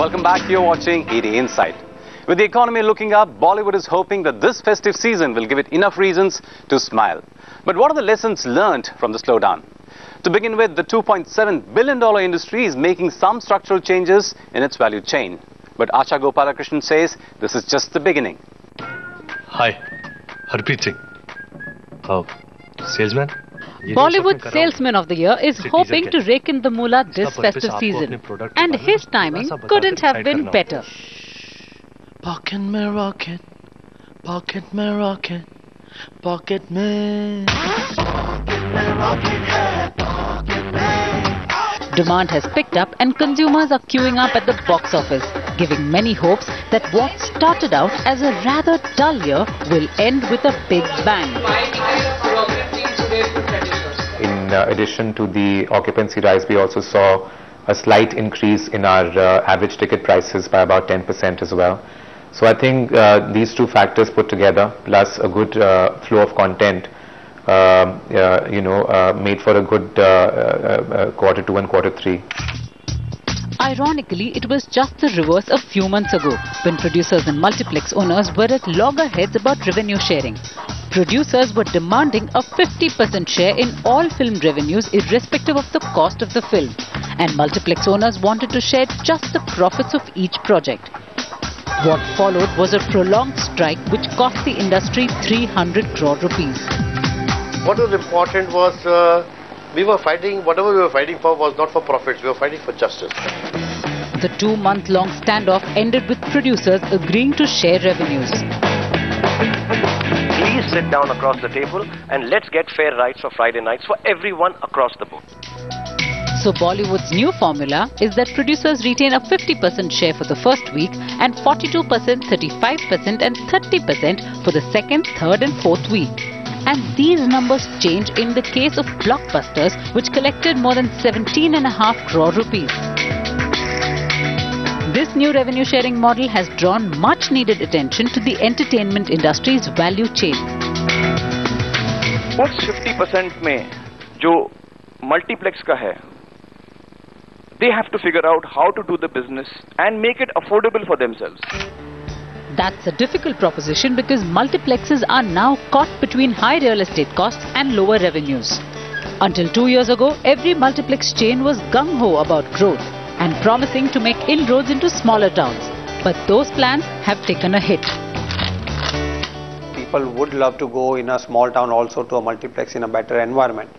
Welcome back. You're watching ET Insight. With the economy looking up, Bollywood is hoping that this festive season will give it enough reasons to smile. But what are the lessons learned from the slowdown? To begin with, the $2.7 billion industry is making some structural changes in its value chain. But Acha Gopalakrishnan says this is just the beginning. Hi, Harpreet Singh. Salesman? Bollywood Salesman of the Year is hoping to rake in the moolah this festive season. And his timing couldn't have been better. Pocket mein rocket, pocket mein rocket, pocket mein. Demand has picked up and consumers are queuing up at the box office, giving many hopes that what started out as a rather dull year will end with a big bang. In addition to the occupancy rise, we also saw a slight increase in our average ticket prices by about 10% as well. So I think these two factors put together, plus a good flow of content, made for a good Q2 and Q3. Ironically, it was just the reverse a few months ago, when producers and multiplex owners were at loggerheads about revenue sharing. Producers were demanding a 50% share in all film revenues irrespective of the cost of the film, and multiplex owners wanted to share just the profits of each project. What followed was a prolonged strike which cost the industry 300 crore rupees. What was important was we were fighting, whatever we were fighting for was not for profits, we were fighting for justice. The 2-month-long standoff ended with producers agreeing to share revenues. Please sit down across the table and let's get fair rights for Friday nights for everyone across the board. So Bollywood's new formula is that producers retain a 50% share for the first week and 42%, 35% and 30% for the second, third and fourth week. And these numbers change in the case of blockbusters, which collected more than 17.5 crore rupees. This new revenue sharing model has drawn much needed attention to the entertainment industry's value chain. उस 50% में जो multiplex का है, they have to figure out how to do the business and make it affordable for themselves. That's a difficult proposition because multiplexes are now caught between high real estate costs and lower revenues. Until 2 years ago, every multiplex chain was gung-ho about growth and promising to make inroads into smaller towns. But those plans have taken a hit. People would love to go in a small town also to a multiplex in a better environment.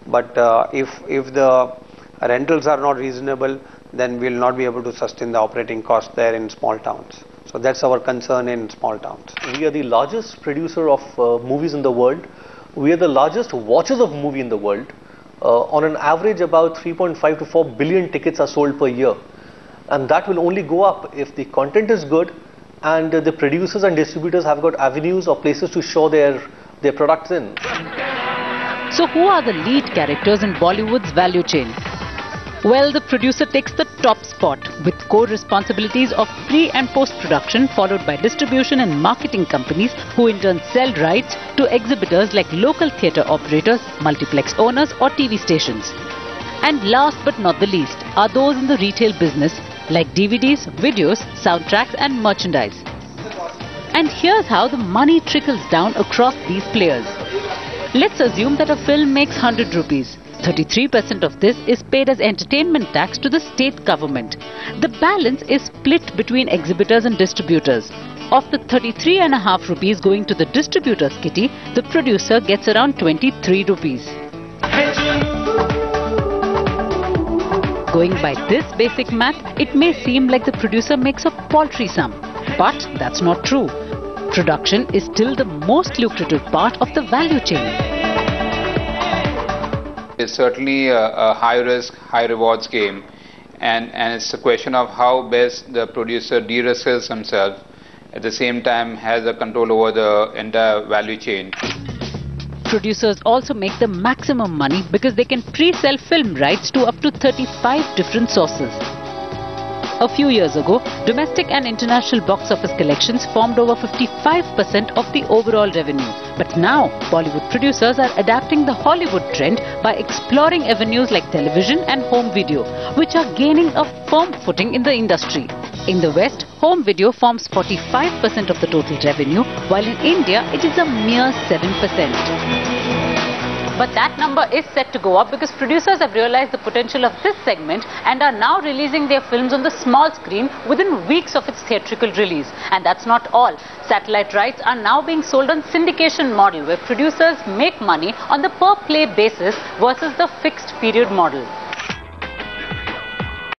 But if the rentals are not reasonable, then we will not be able to sustain the operating cost there in small towns. So that's our concern in small towns. We are the largest producer of movies in the world. We are the largest watchers of movie in the world. On an average, about 3.5 to 4 billion tickets are sold per year. And that will only go up if the content is good and the producers and distributors have got avenues or places to show their products in. So who are the lead characters in Bollywood's value chain? Well, the producer takes the top spot with core responsibilities of pre and post-production, followed by distribution and marketing companies who in turn sell rights to exhibitors like local theatre operators, multiplex owners or TV stations. And last but not the least are those in the retail business like DVDs, videos, soundtracks and merchandise. And here's how the money trickles down across these players. Let's assume that a film makes 100 rupees. 33% of this is paid as entertainment tax to the state government. The balance is split between exhibitors and distributors. Of the 33.5 rupees going to the distributor's kitty, the producer gets around 23 rupees. Going by this basic math, it may seem like the producer makes a paltry sum. But that's not true. Production is still the most lucrative part of the value chain. It's certainly a high risk, high rewards game, and it's a question of how best the producer de-risks himself, at the same time has a control over the entire value chain. Producers also make the maximum money because they can pre-sell film rights to up to 35 different sources. A few years ago, domestic and international box office collections formed over 55% of the overall revenue. But now, Bollywood producers are adapting the Hollywood trend by exploring avenues like television and home video, which are gaining a firm footing in the industry. In the West, home video forms 45% of the total revenue, while in India it is a mere 7%. But that number is set to go up because producers have realized the potential of this segment and are now releasing their films on the small screen within weeks of its theatrical release. And that's not all. Satellite rights are now being sold on syndication model, where producers make money on the per play basis versus the fixed period model.